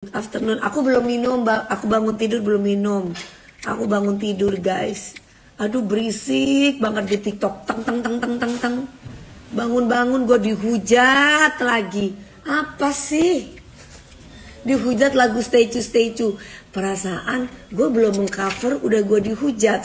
afternoon. Aku belum minum, aku bangun tidur belum minum. Aku bangun tidur guys. Aduh berisik banget di TikTok. Teng teng teng teng teng teng. Bangun-bangun gue dihujat lagi. Apa sih? Dihujat lagu Stay True. Perasaan gue belum mengcover udah gue dihujat.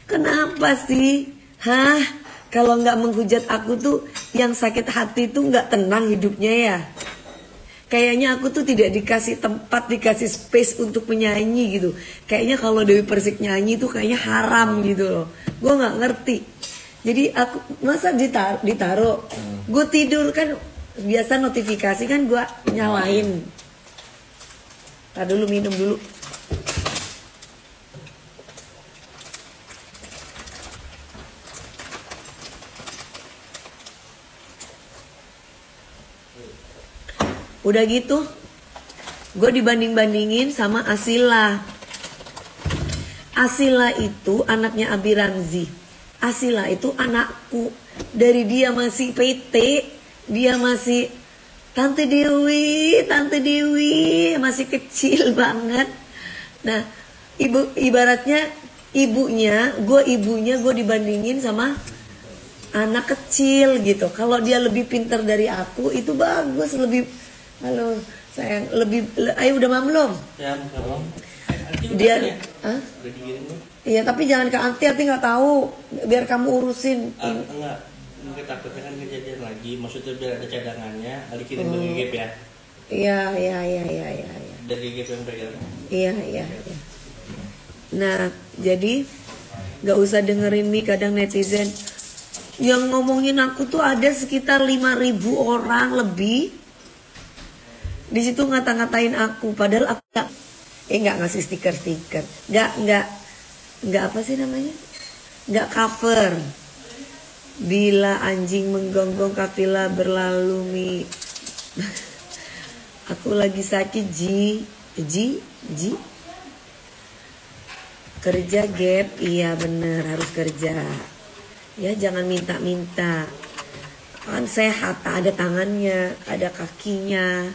Kenapa sih? Hah? Kalau nggak menghujat aku tuh yang sakit hati tuh nggak tenang hidupnya ya. Kayaknya aku tuh tidak dikasih tempat, dikasih space untuk menyanyi gitu. Kayaknya kalau Dewi Persik nyanyi tuh kayaknya haram gitu loh. Gue nggak ngerti. Jadi aku masa ditaruh. Gue tidur kan biasa notifikasi kan gue nyalain. Tar dulu minum dulu. Udah gitu, gue dibanding-bandingin sama Asila. Asila itu anaknya Abi Ramzi. Asila itu anakku. Dari dia masih PT, dia masih Tante Dewi, masih kecil banget. Nah, ibaratnya ibunya gue dibandingin sama anak kecil gitu. Kalau dia lebih pintar dari aku, itu bagus, lebih. Halo sayang, ayo udah malam belum? Ya, belum. Dia, iya tapi jangan ke Anti nggak tahu, biar kamu urusin. Enggak, mungkin takutnya kan kejadian lagi, maksudnya biar ada cadangannya, dikirim ke GGP ya? Iya. Dari GGP yang pegang? Iya. Nah, jadi nggak usah dengerin nih kadang netizen yang ngomongin aku tuh ada sekitar 5.000 orang lebih. Di situ ngata-ngatain aku, padahal aku nggak ngasih stiker, nggak apa sih namanya, nggak cover. Bila anjing menggonggong kafilah berlalu mi. Aku lagi sakit Ji. Kerja gap, iya bener harus kerja. Ya jangan minta-minta. Kan sehat, ada tangannya, ada kakinya.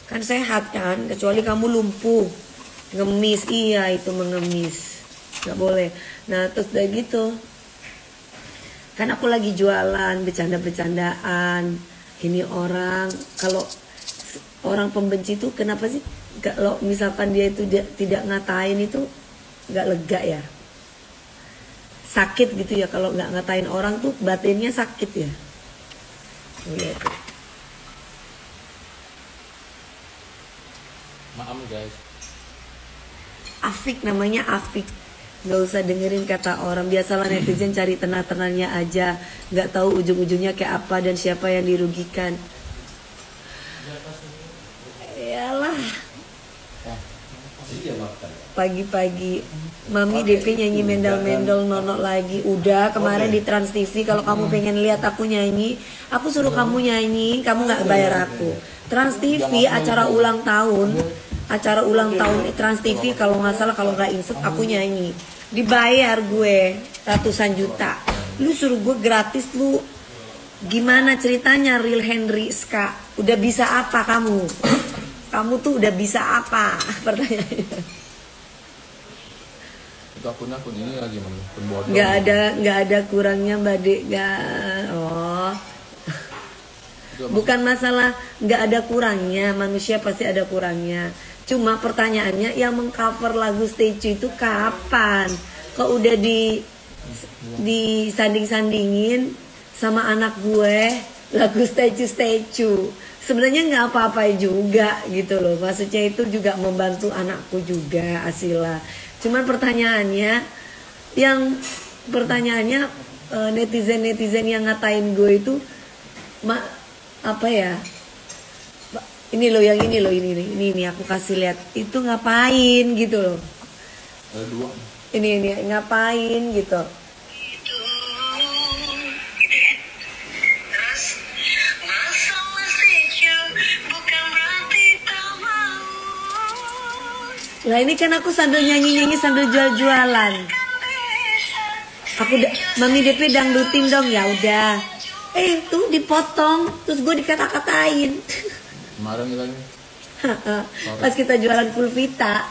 Kan sehat kan, kecuali kamu lumpuh, ngemis, iya itu mengemis, nggak boleh. Nah terus udah gitu, kan aku lagi jualan, bercanda-bercandaan. Ini orang, kalau orang pembenci tuh kenapa sih, kalau misalkan dia itu tidak ngatain itu nggak lega ya, sakit gitu ya. Kalau nggak ngatain orang tuh batinnya sakit ya. Lihat tuh. Maaf guys. Afik namanya Afik. Gak usah dengerin kata orang. Biasalah netizen cari tenang-tenangnya aja. Gak tahu ujung-ujungnya kayak apa dan siapa yang dirugikan. Yalah. Pagi-pagi Mami DP nyanyi mendal-mendal nonok lagi. Udah kemarin di Trans TV. Kalau kamu pengen lihat aku nyanyi, aku suruh kamu nyanyi, kamu gak bayar aku. Trans TV acara ulang tahun Trans TV kalau nggak salah, kalau nggak insert aku nyanyi, dibayar gue ratusan juta. Lu suruh gue gratis, lu gimana ceritanya? Real Henry Ska udah bisa apa kamu? Kamu tuh udah bisa apa? Pertanyaannya. Itu akun ini lagi membuat. Nggak ada kurangnya Mbak Dek. Oh. Bukan masalah nggak ada kurangnya, manusia pasti ada kurangnya. Cuma pertanyaannya yang mengcover lagu Stay True itu kapan? Kok udah disanding-sandingin sama anak gue lagu Stay True. Sebenarnya nggak apa-apa juga gitu loh. Maksudnya itu juga membantu anakku juga, Asila. Cuman pertanyaannya netizen yang ngatain gue itu apa ya? Ini loh, ini aku kasih lihat. Itu ngapain gitu loh. Ada dua. Ini ngapain gitu. Lah ini kan aku sambil nyanyi sambil jualan. Mami DP dangdutin dong, ya udah. Tuh dipotong, terus gue dikata-katain. Kemarin bilangnya. Pas kita jualan pulvita.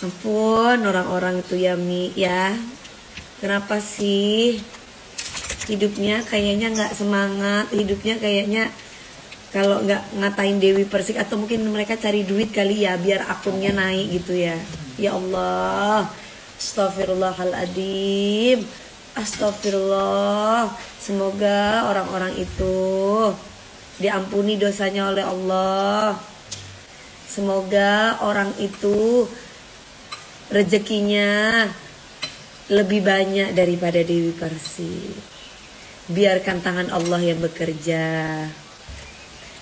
Ampun, orang-orang itu ya Mi ya. Kenapa sih hidupnya kayaknya nggak semangat, hidupnya kayaknya kalau nggak ngatain Dewi Persik, atau mungkin mereka cari duit kali ya biar akunnya naik gitu ya. Ya Allah, astagfirullahaladzim, astagfirullah. Semoga orang-orang itu diampuni dosanya oleh Allah. Semoga orang itu rezekinya lebih banyak daripada Dewi Persik. Biarkan tangan Allah yang bekerja.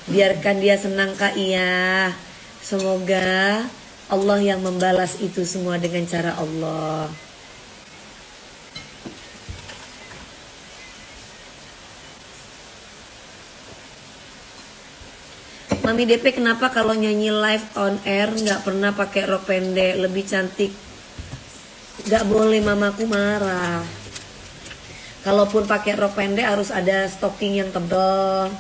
Biarkan dia senang Kak Iya. Semoga Allah yang membalas itu semua dengan cara Allah. Mami DP, kenapa kalau nyanyi live on air nggak pernah pakai rok pendek, lebih cantik? Nggak boleh, mamaku marah. Kalaupun pakai rok pendek harus ada stocking yang tebal.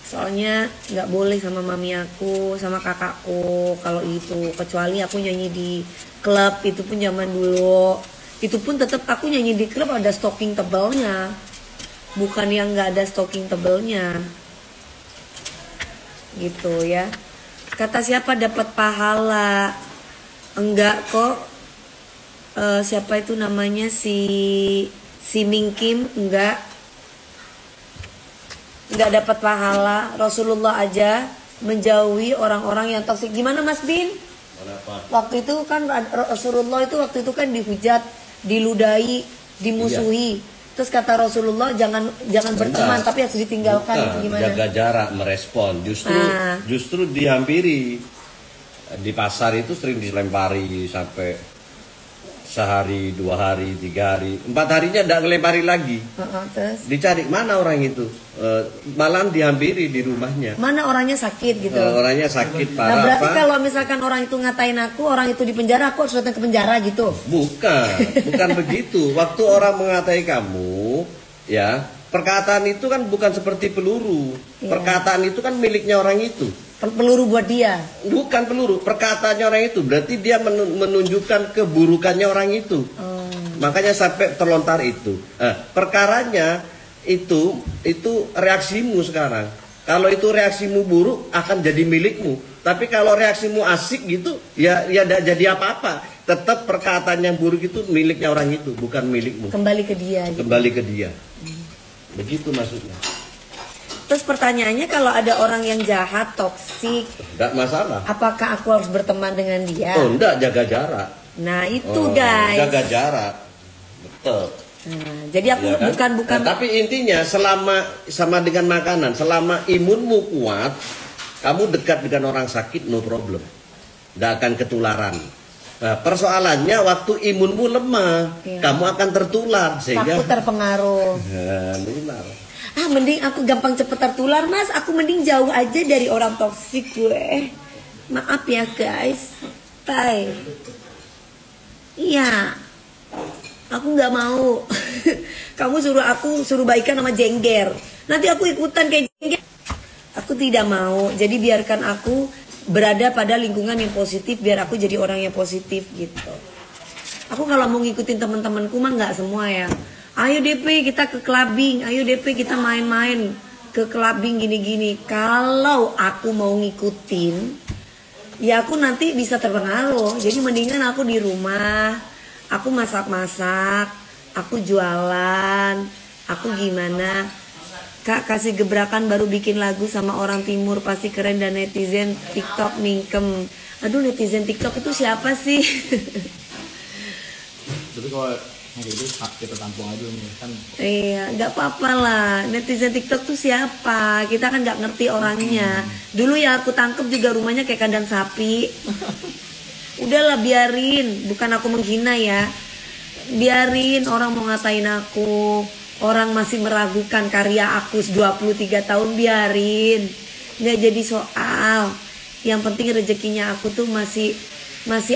Soalnya nggak boleh sama mami aku, sama kakakku kalau itu. Kecuali aku nyanyi di klub, itu pun zaman dulu. Itu pun tetap aku nyanyi di klub ada stocking tebalnya. Bukan yang nggak ada stocking tebalnya. Gitu ya. Kata siapa dapat pahala? Enggak kok. Siapa itu namanya, si Ming Kim? Enggak dapat pahala. Rasulullah aja menjauhi orang-orang yang toksik. Gimana Mas Bin? Waktu itu kan Rasulullah itu waktu itu kan dihujat, diludahi, dimusuhi. Terus kata Rasulullah jangan berteman, tapi harus ditinggalkan. Itu gimana? Jaga jarak, merespon. Justru dihampiri. Di pasar itu sering dilempari sampai sehari, 2 hari, 3 hari, 4 harinya tidak ngelempari lagi. Terus? Dicari mana orang itu, malam dihampiri di rumahnya. Mana orangnya sakit gitu. Orangnya sakit parah. Nah berarti kalau misalkan orang itu ngatain aku, orang itu di penjara, aku harus datang ke penjara gitu? Bukan begitu. Waktu orang mengatai kamu, ya perkataan itu kan bukan seperti peluru. Perkataan itu kan miliknya orang itu. Peluru buat dia? Bukan peluru, perkataannya orang itu. Berarti dia menunjukkan keburukannya orang itu. Makanya sampai terlontar itu. Perkaranya itu reaksimu sekarang. Kalau itu reaksimu buruk akan jadi milikmu. Tapi kalau reaksimu asik gitu, ya tidak jadi apa-apa. Tetap perkataan yang buruk itu miliknya orang itu, bukan milikmu. Kembali ke dia. Gitu. Kembali ke dia. Begitu maksudnya. Terus pertanyaannya, kalau ada orang yang jahat, toksik, enggak masalah. Apakah aku harus berteman dengan dia? Oh, enggak, jaga jarak. Nah, itu guys. Jaga jarak. Betul. Nah, jadi aku ya kan? bukan. Nah, tapi intinya sama dengan makanan, selama imunmu kuat, kamu dekat dengan orang sakit no problem. Enggak akan ketularan. Nah, persoalannya waktu imunmu lemah, kamu akan tertular sehingga takut terpengaruh. Nular. Mending aku gampang cepet tertular Mas. Aku mending jauh aja dari orang toksik gue. Maaf ya guys. Bye. Iya. Aku nggak mau. Kamu suruh baikan sama jengger. Nanti aku ikutan kayak jengger. Aku tidak mau. Jadi biarkan aku berada pada lingkungan yang positif, biar aku jadi orang yang positif gitu. Aku kalau mau ngikutin teman-temanku mah nggak semua ya. Ayo DP kita ke clubbing, ayo DP kita main-main ke clubbing gini-gini. Kalau aku mau ngikutin, ya aku nanti bisa terpengaruh. Jadi mendingan aku di rumah, aku masak-masak, aku jualan, aku gimana. Kak kasih gebrakan baru bikin lagu sama orang timur pasti keren, dan netizen TikTok mingkem. Aduh, netizen TikTok itu siapa sih? Tapi kalau gitu kita tampung aja nih kan. Iya, nggak apa-apa lah. Netizen TikTok tuh siapa? Kita kan nggak ngerti orangnya. Dulu ya aku tangkep juga rumahnya kayak kandang sapi. Udahlah biarin, bukan aku menghina ya. Biarin orang mau ngatain aku. Orang masih meragukan karya aku 23 tahun, biarin. Nggak jadi soal. Yang penting rezekinya aku tuh masih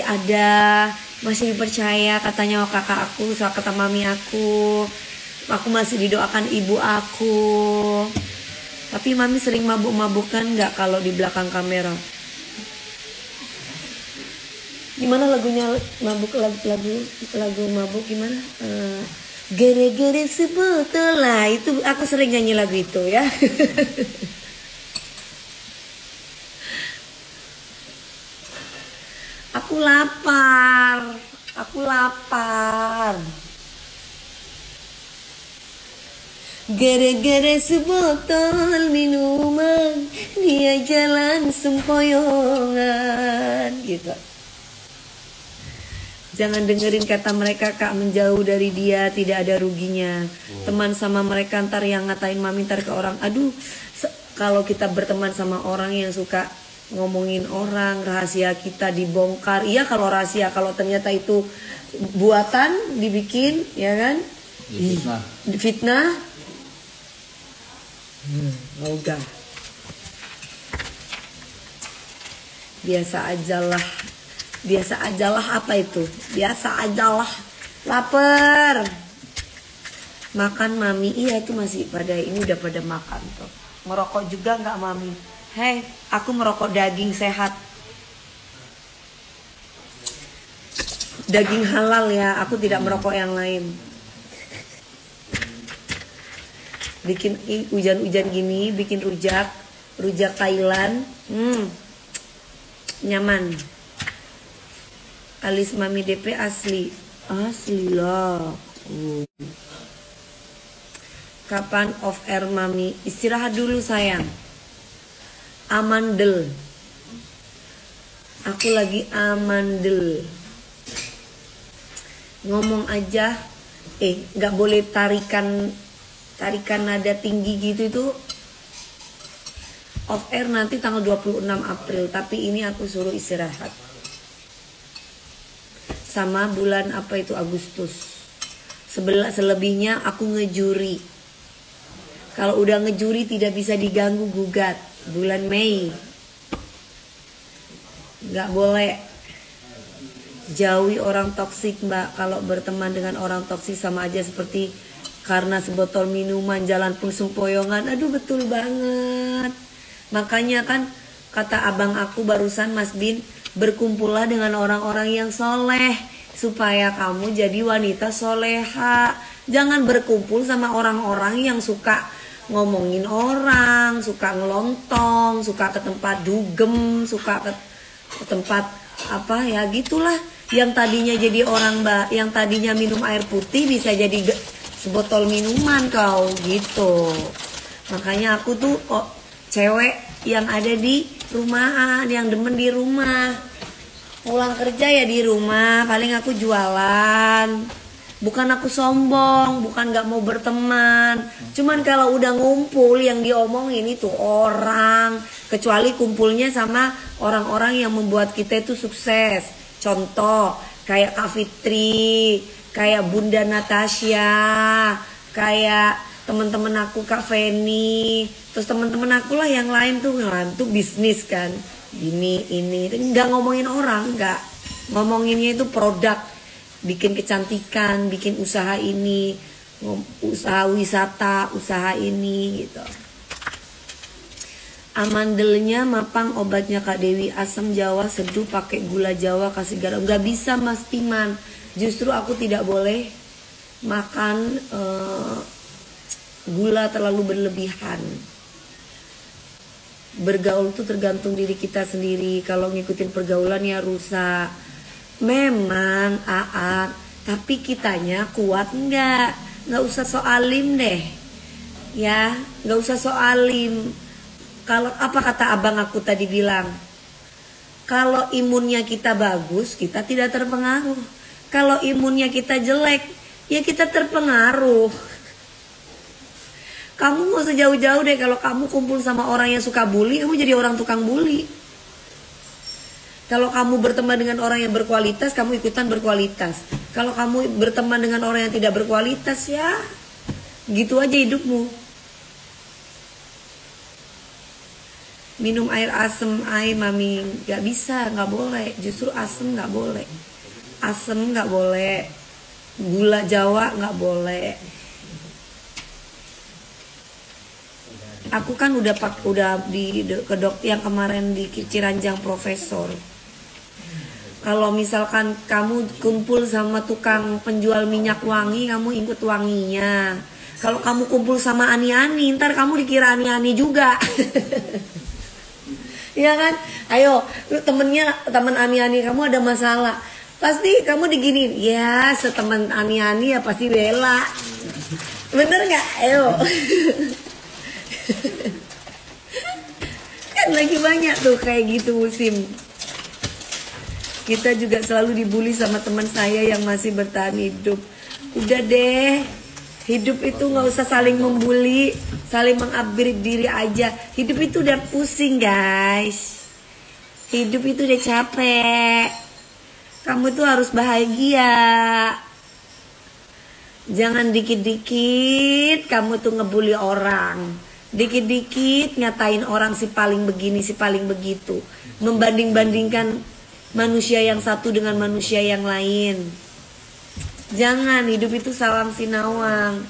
ada, masih dipercaya katanya kakak aku, soal kata mami aku. Aku masih didoakan ibu aku. Tapi mami sering mabuk-mabukan nggak kalau di belakang kamera? Gimana lagunya mabuk, lagu mabuk gimana? Gere-gere sebotol lah, itu aku sering nyanyi lagu itu ya. Aku lapar. Gere-gere sebotol minuman, dia jalan sempoyongan gitu. Jangan dengerin kata mereka, Kak, menjauh dari dia tidak ada ruginya. Teman sama mereka ntar yang ngatain mami ntar ke orang. Aduh, kalau kita berteman sama orang yang suka ngomongin orang, rahasia kita dibongkar. Iya kalau rahasia, kalau ternyata itu buatan, dibikin, ya kan? Fitnah. Ogah. Biasa ajalah apa itu? Biasa ajalah. Lapar. Makan mami. Iya itu masih pada ini udah pada makan tuh. Merokok juga nggak mami? Hei, aku merokok daging sehat. Daging halal ya, aku tidak merokok yang lain. Bikin hujan-hujan gini, bikin rujak Thailand. Nyaman. Alis mami DP asli lah. Kapan off air mami? Istirahat dulu sayang. Amandel. Aku lagi amandel. Ngomong aja. Gak boleh tarikan nada tinggi gitu itu. Off air nanti tanggal 26 April. Tapi ini aku suruh istirahat. Sama bulan apa itu Agustus. Selebihnya aku ngejuri. Kalau udah ngejuri tidak bisa diganggu gugat. Bulan Mei. Gak boleh. Jauhi orang toksik, Mbak. Kalau berteman dengan orang toksik sama aja seperti karena sebotol minuman jalan pun sempoyongan. Aduh betul banget. Makanya kan kata abang aku barusan Mas Bin, berkumpullah dengan orang-orang yang soleh supaya kamu jadi wanita soleha. Jangan berkumpul sama orang-orang yang suka ngomongin orang, suka ngelontong, suka ke tempat dugem, suka ke tempat apa ya gitulah. Yang tadinya jadi orang yang tadinya minum air putih bisa jadi sebotol minuman kau gitu. Makanya aku tuh cewek yang ada di rumahan, yang demen di rumah. Pulang kerja ya di rumah, paling aku jualan. Bukan aku sombong, bukan gak mau berteman. Cuman kalau udah ngumpul yang diomongin itu orang. Kecuali kumpulnya sama orang-orang yang membuat kita itu sukses. Contoh, kayak Kak Fitri, kayak Bunda Natasha, kayak teman-teman aku Kak Feni. Terus teman-teman aku lah yang lain tuh bisnis kan. Ini nggak ngomongin orang, nggak ngomonginnya itu produk, bikin kecantikan, bikin usaha ini, usaha wisata, usaha ini gitu. Amandelnya mapang, obatnya Kak Dewi, asam Jawa seduh pakai gula Jawa kasih garam. Nggak bisa Mas Piman, justru aku tidak boleh makan gula terlalu berlebihan. Bergaul tuh tergantung diri kita sendiri. Kalau ngikutin pergaulan ya rusak. Memang tapi kitanya kuat nggak usah soalim deh ya, nggak usah soalim. Kalau apa kata abang aku tadi bilang, kalau imunnya kita bagus kita tidak terpengaruh. Kalau imunnya kita jelek ya kita terpengaruh. Kamu gak usah jauh-jauh deh, kalau kamu kumpul sama orang yang suka bully, kamu jadi orang tukang bully. Kalau kamu berteman dengan orang yang berkualitas, kamu ikutan berkualitas. Kalau kamu berteman dengan orang yang tidak berkualitas, ya gitu aja hidupmu. Minum air asem, mami gak bisa, gak boleh. Justru asem gak boleh. Asem gak boleh. Gula Jawa gak boleh. Aku kan udah ke dokter yang kemarin di Ciranjang Profesor. Kalau misalkan kamu kumpul sama tukang penjual minyak wangi, kamu ikut wanginya. Kalau kamu kumpul sama ani-ani, ntar kamu dikira ani-ani juga. Iya kan? Ayo, temen ani-ani kamu ada masalah, pasti kamu diginiin. Ya, setemen ani-ani ya pasti bela. Bener nggak? Ayo. Kan lagi banyak tuh kayak gitu musim. Kita juga selalu dibully sama teman saya yang masih bertahan hidup. Udah deh, hidup itu nggak usah saling membuli, saling mengupgrade diri aja. Hidup itu udah pusing guys. Hidup itu udah capek. Kamu tuh harus bahagia. Jangan dikit-dikit kamu tuh ngebully orang. Dikit-dikit ngatain orang si paling begini, si paling begitu. Membanding-bandingkan manusia yang satu dengan manusia yang lain. Jangan, hidup itu salam sinawang.